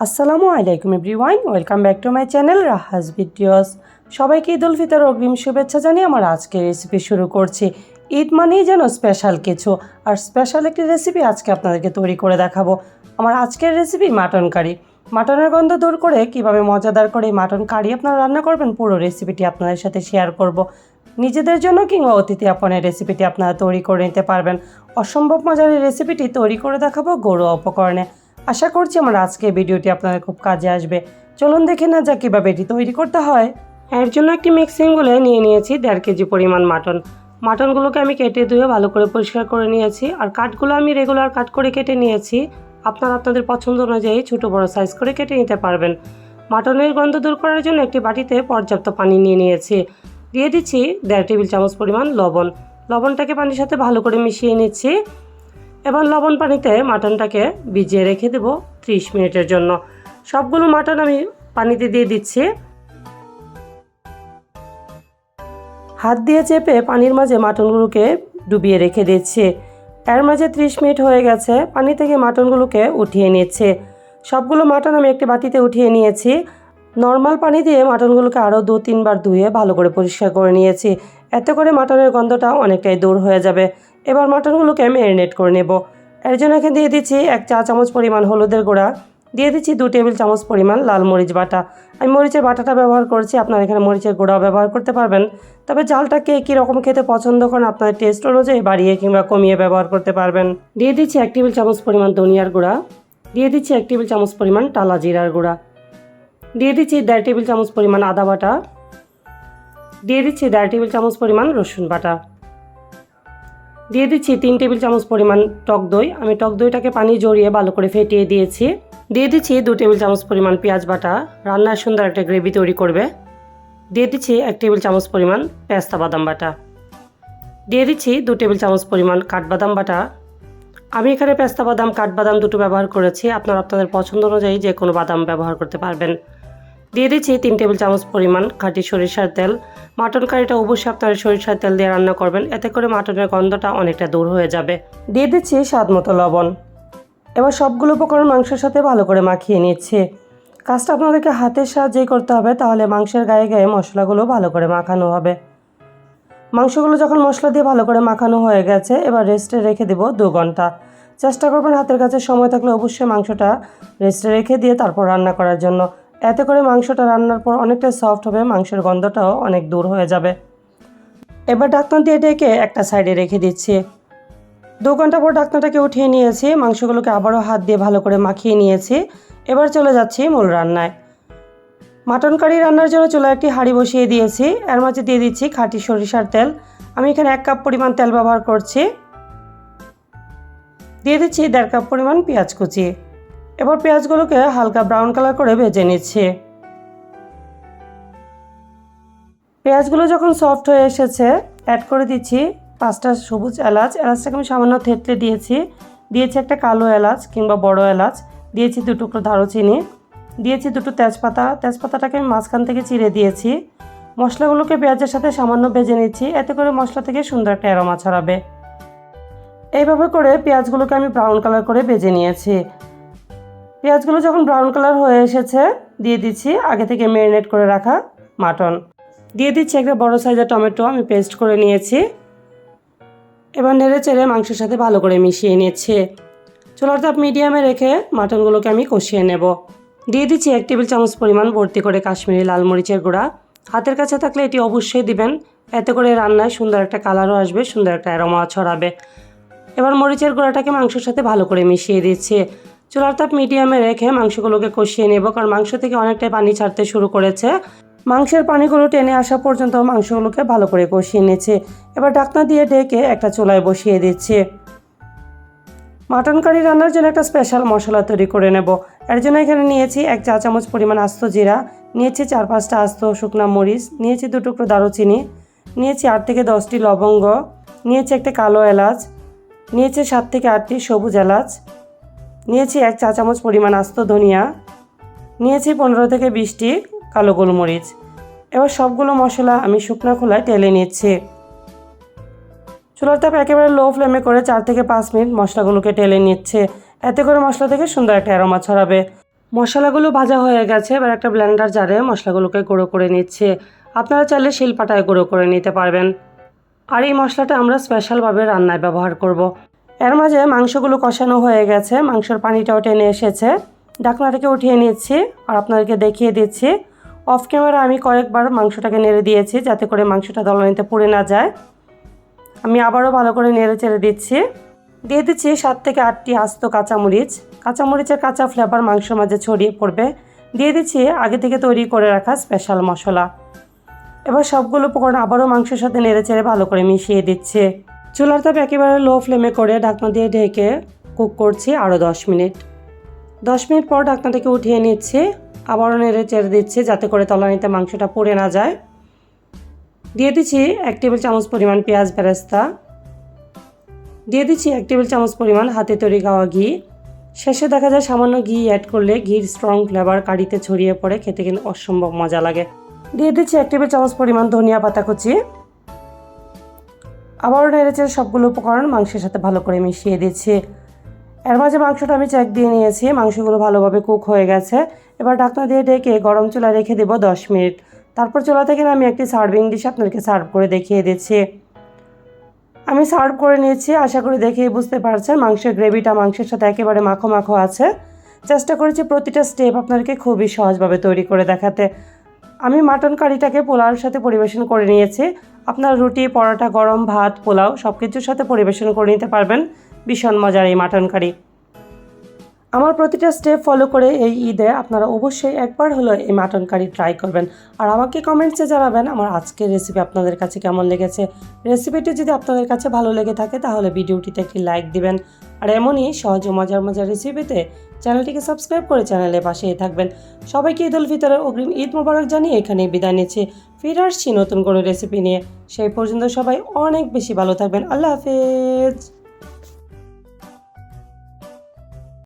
আসসালামু আলাইকুম everyone, welcome back to my channel Rahaj videos. সবাইকে ঈদ উল ফিতর অগ্রিম শুভেচ্ছা জানিয়ে আমার আজকের রেসিপি শুরু করছি। ঈদ মানেই যেন স্পেশাল কিছু, আর স্পেশাল একটি রেসিপি আজকে আপনাদেরকে তৈরি করে দেখাবো। আমার আজকের রেসিপি মাটন কারি। মাটনের গন্ধ দূর করে কিভাবে মজাদার করে মাটন কারি আপনারা রান্না করবেন, পুরো রেসিপিটি আপনাদের সাথে শেয়ার করব। নিজেদের জন্য কিংবা অতিথি আপনের রেসিপিটি আপনারা তৈরি করে নিতে পারবেন। অসম্ভব মজার এই রেসিপিটি তৈরি করে দেখাবো ঘরোয়া উপকরণে। আশা করছি আমার আজকে ভিডিওটি আপনাদের খুব কাজে আসবে। চলুন দেখে না যাক কীভাবে এটি তৈরি করতে হয়। এর জন্য একটি মিক্সিং বলে নিয়ে নিয়েছি 1.5 কেজি পরিমাণ মাটন। মাটনগুলোকে আমি কেটে ধুয়ে ভালো করে পরিষ্কার করে নিয়েছি, আর কাটগুলো আমি রেগুলার কাট করে কেটে নিয়েছি। আপনারা আপনাদের পছন্দ অনুযায়ী ছোটো বড়ো সাইজ করে কেটে নিতে পারবেন। মাটনের গন্ধ দূর করার জন্য একটি বাটিতে পর্যাপ্ত পানি নিয়ে নিয়েছি। দিয়ে দিচ্ছি 1.5 টেবিল চামচ পরিমাণ লবণ। লবণটাকে পানির সাথে ভালো করে মিশিয়ে নিচ্ছি। এবার লবণ পানিতে মাটনটাকে ভিজিয়ে রেখে দেবো 30 মিনিটের জন্য। সবগুলো মাটন আমি পানিতে দিয়ে দিচ্ছি। হাত দিয়ে চেপে পানির মাঝে মাটনগুলোকে ডুবিয়ে রেখে দিচ্ছি। এর মাঝে 30 মিনিট হয়ে গেছে, পানি থেকে মাটনগুলোকে উঠিয়ে নিচ্ছে। সবগুলো মাটন আমি একটি বাটিতে উঠিয়ে নিয়েছি। নর্মাল পানি দিয়ে মাটনগুলোকে আরও 2-3 বার ধুয়ে ভালো করে পরিষ্কার করে নিয়েছি। এতে করে মাটনের গন্ধটা অনেকটাই দূর হয়ে যাবে। এবার মাটনগুলোকে ম্যারিনেট করে নেব। এর জন্য এখানে দিয়ে দিচ্ছি 1 চা চামচ পরিমাণ হলুদের গুঁড়া, দিয়ে দিচ্ছি 2 টেবিল চামচ পরিমাণ লাল মরিচ বাটা। আমি মরিচের বাটাটা ব্যবহার করছি, আপনারা এখানে মরিচের গুঁড়াও ব্যবহার করতে পারবেন। তবে ঝালটাকে কী রকম খেতে পছন্দ করেন আপনাদের টেস্ট অনুযায়ী বাড়িয়ে কিংবা কমিয়ে ব্যবহার করতে পারবেন। দিয়ে দিচ্ছি 1 টেবিল চামচ পরিমাণ ধনিয়ার গুঁড়া, দিয়ে দিচ্ছি 1 টেবিল চামচ পরিমাণ টালা জিরার গুঁড়া, দিয়ে দিচ্ছি 1.5 টেবিল চামচ পরিমাণ আদা বাটা, দিয়ে দিচ্ছি 1.5 টেবিল চামচ পরিমাণ রসুন বাটা, দিয়ে দিচ্ছি 3 টেবিল চামচ পরিমাণ টক দই। আমি টক দইটাকে পানি জড়িয়ে ভালো করে ফেটিয়ে দিয়েছি। দিয়ে দিচ্ছি 2 টেবিল চামচ পরিমাণ পেঁয়াজ বাটা, রান্নার সুন্দর একটা গ্রেভি তৈরি করবে। দিয়ে দিচ্ছি 1 টেবিল চামচ পরিমাণ পেস্তা বাদাম বাটা, দিয়ে দিচ্ছি 2 টেবিল চামচ পরিমাণ কাঠবাদাম বাটা। আমি এখানে পেস্তা বাদাম কাঠবাদাম দুটো ব্যবহার করেছি, আপনারা আপনাদের পছন্দ অনুযায়ী যে কোনো বাদাম ব্যবহার করতে পারবেন। দিয়ে দিচ্ছি 3 টেবিল চামচ পরিমাণ খাঁটি সরিষার তেল। মাটন কারিটা অবশ্যই আপনারা সরিষার তেল দিয়ে রান্না করবেন, এতে করে মাটনের গন্ধটা অনেকটা দূর হয়ে যাবে। দিয়ে দিচ্ছি স্বাদ মতো লবণ। এবার সবগুলো উপকরণ মাংসের সাথে ভালো করে মাখিয়ে নিচ্ছি। কাজটা আপনাদেরকে হাতের সাহায্যেই করতে হবে, তাহলে মাংসের গায়ে গায়ে মশলাগুলো ভালো করে মাখানো হবে। মাংসগুলো যখন মশলা দিয়ে ভালো করে মাখানো হয়ে গেছে, এবার রেস্টে রেখে দেবো 2 ঘন্টা। চেষ্টা করবেন হাতের কাছে সময় থাকলে অবশ্যই মাংসটা রেস্টে রেখে দিয়ে তারপর রান্না করার জন্য। এতে করে মাংসটা রান্নার পর অনেকটা সফট হবে, মাংসের গন্ধটাও অনেক দূর হয়ে যাবে। এবার ঢাকনা দিয়ে ঢেকে একটা সাইডে রেখে দিচ্ছি। 2 ঘন্টা পর ঢাকনাটাকে উঠিয়ে নিয়েছি, মাংসগুলোকে আবারও হাত দিয়ে ভালো করে মাখিয়ে নিয়েছি। এবার চলে যাচ্ছি মূল রান্নায়। মাটন কারি রান্নার জন্য চুলায় একটি হাঁড়ি বসিয়ে দিয়েছি। এর মাঝে দিয়ে দিচ্ছি খাঁটি সরিষার তেল। আমি এখানে 1 কাপ পরিমাণ তেল ব্যবহার করছি। দিয়ে দিচ্ছি 1.5 কাপ পরিমাণ পেঁয়াজ কুচি। এবার পেঁয়াজগুলোকে হালকা ব্রাউন কালার করে ভেজে নিচ্ছি। পেঁয়াজগুলো যখন সফট হয়ে এসেছে, অ্যাড করে দিচ্ছি 5টা সবুজ এলাচ। এলাচটাকে আমি সামান্য থেতলে দিয়েছি। দিয়েছি একটা কালো এলাচ কিংবা বড় এলাচ, দিয়েছি 2 টুকরো দারুচিনি, দিয়েছি 2টো তেজপাতা। তেজপাতাটাকে আমি মাঝখান থেকে চিড়ে দিয়েছি। মশলাগুলোকে পেঁয়াজের সাথে সামান্য ভেজে নিচ্ছি, এতে করে মশলা থেকে সুন্দর একটা অ্যারোমা ছড়াবে। এইভাবে করে পেঁয়াজগুলোকে আমি ব্রাউন কালার করে ভেজে নিয়েছি। পেঁয়াজগুলো যখন ব্রাউন কালার হয়ে এসেছে, দিয়ে দিচ্ছি আগে থেকে ম্যারিনেট করে রাখা মাটন। দিয়ে দিচ্ছি একটা বড় সাইজের টমেটো আমি পেস্ট করে নিয়েছি। এবার নেড়ে চেড়ে মাংসের সাথে ভালো করে মিশিয়ে নিচ্ছি। চুলার তাপ মিডিয়ামে রেখে মাটনগুলোকে আমি কষিয়ে নেব। দিয়ে দিচ্ছি 1 টেবিল চামচ পরিমাণ ভর্তি করে কাশ্মীরি লাল মরিচের গুঁড়া। হাতের কাছে থাকলে এটি অবশ্যই দিবেন, এতে করে রান্নায় সুন্দর একটা কালারও আসবে, সুন্দর একটা অ্যারোমা ছড়াবে। এবার মরিচের গুঁড়াটাকে মাংসের সাথে ভালো করে মিশিয়ে দিচ্ছি। চুলার তাপ মিডিয়ামে রেখে মাংসগুলোকে কষিয়ে নেব, কারণ মাংস থেকে অনেকটাই পানি ছাড়তে শুরু করেছে। মাংসের পানিগুলো টেনে আসা পর্যন্ত মাংসগুলোকে ভালো করে কষিয়ে নিচ্ছি। এবার ঢাকনা দিয়ে ঢেকে একটা চুলায় বসিয়ে দিচ্ছি। মাটন কারি রান্নার জন্য একটা স্পেশাল মশলা তৈরি করে নেব। এর জন্য এখানে নিয়েছি 1 চা চামচ পরিমাণ আস্ত জিরা, নিয়েছি 4-5টা আস্ত শুকনা মরিচ, নিয়েছি 2 টুকরো দারুচিনি, নিয়েছি 8 থেকে 10টি লবঙ্গ, নিয়েছি একটা কালো এলাচ, নিয়েছি 7 থেকে 8টি সবুজ এলাচ, নিয়েছি 1 চা চামচ পরিমাণ আস্ত ধনিয়া, নিয়েছি 15 থেকে 20টি কালো গোলমরিচ। এবার সবগুলো মশলা আমি শুকনো খোলায় ঢেলে নিচ্ছি। চুলার তাপ একেবারে লো ফ্লেমে করে 4 থেকে 5 মিনিট মশলাগুলোকে ঢেলে নিচ্ছে, এতে করে মশলা থেকে সুন্দর একটা অ্যারোমা ছড়াবে। মশলাগুলো ভাজা হয়ে গেছে, এবার একটা ব্লেন্ডার জারে মশলাগুলোকে গুঁড়ো করে নিচ্ছে। আপনারা চাইলে শিলপাটায় গুঁড়ো করে নিতে পারবেন। আর এই মশলাটা আমরা স্পেশালভাবে রান্নায় ব্যবহার করব। এর মাঝে মাংসগুলো কষানো হয়ে গেছে, মাংসের পানিটাও টেনে এসেছে। ঢাকনাটাকে উঠিয়ে নিচ্ছি আর আপনাদেরকে দেখিয়ে দিচ্ছি। অফ ক্যামেরা আমি কয়েকবার মাংসটাকে নেড়ে দিয়েছি যাতে করে মাংসটা দলানিতে পুড়ে না যায়। আমি আবারও ভালো করে নেড়ে চেড়ে দিচ্ছি। দিয়ে দিচ্ছি 7 থেকে 8টি আস্ত কাঁচামরিচ। কাঁচামরিচের কাঁচা ফ্লেভার মাংসের মাঝে ছড়িয়ে পড়বে। দিয়ে দিচ্ছি আগে থেকে তৈরি করে রাখা স্পেশাল মশলা। এবার সবগুলো উপকরণ আবারও মাংসের সাথে নেড়ে চেড়ে ভালো করে মিশিয়ে দিচ্ছি। চুলার তাপ একেবারে লো ফ্লেমে করে ঢাকনা দিয়ে ঢেকে কুক করছি আরও 10 মিনিট। 10 মিনিট পর ঢাকনাটাকে উঠিয়ে নিচ্ছি, আবারও নেড়ে চেড়ে দিচ্ছি যাতে করে তলানিতে মাংসটা পুড়ে না যায়। দিয়ে দিচ্ছি 1 টেবিল চামচ পরিমাণ পেঁয়াজ বেরেস্তা। দিয়ে দিচ্ছি 1 টেবিল চামচ পরিমাণ হাতে তৈরি গাওয়া ঘি। শেষে দেখা যায় সামান্য ঘি অ্যাড করলে ঘির স্ট্রং ফ্লেভার কারিতে ছড়িয়ে পড়ে, খেতে কিন্তু অসম্ভব মজা লাগে। দিয়ে দিচ্ছি 1 টেবিল চামচ পরিমাণ ধনিয়া পাতা কুচি। আবারও নেড়েচেড়ে সবগুলো উপকরণ মাংসের সাথে ভালো করে মিশিয়ে দিচ্ছি। এর মাঝে মাংসটা আমি চেক দিয়ে নিয়েছি, মাংসগুলো ভালোভাবে কুক হয়ে গেছে। এবার ঢাকনা দিয়ে ঢেকে গরম চুলায় রেখে দেবো 10 মিনিট। তারপর চুলা থেকে আমি একটি সার্ভিং ডিশ আপনাদেরকে সার্ভ করে দেখিয়ে দিচ্ছি। আমি সার্ভ করে নিয়েছি, আশা করি দেখেই বুঝতে পারছেন মাংসের গ্রেভিটা মাংসের সাথে একেবারে মাখো মাখো আছে। চেষ্টা করেছি প্রতিটা স্টেপ আপনাদেরকে খুবই সহজভাবে তৈরি করে দেখাতে। আমি মাটন কারিটাকে পোলাওর সাথে পরিবেশন করে নিয়েছি। আপনার রুটি, পরোটা, গরম ভাত, পোলাও সব কিছুর সাথে পরিবেশন করে নিতে পারবেন ভীষণ মজার এই মাটন কারি। আমার প্রতিটা স্টেপ ফলো করে এই ঈদে আপনারা অবশ্যই একবার হলো এই মাটন কারি ট্রাই করবেন। আর আমাকে কমেন্টসে জানাবেন আমার আজকের রেসিপি আপনাদের কাছে কেমন লেগেছে। রেসিপিটি যদি আপনাদের কাছে ভালো লেগে থাকে তাহলে ভিডিওটিতে একটি লাইক দিবেন। আর এমনই সহজ ও মজার মজার রেসিপিতে চ্যানেলটিকে সাবস্ক্রাইব করে চ্যানেলের পাশেই থাকবেন। সবাইকে ঈদ উল ফিতরের অগ্রিম ঈদ মোবারক জানিয়ে এখানেই বিদায় নিচ্ছি। ফিরে আসছি নতুন কোনো রেসিপি নিয়ে। সেই পর্যন্ত সবাই অনেক বেশি ভালো থাকবেন। আল্লাহ হাফেজ।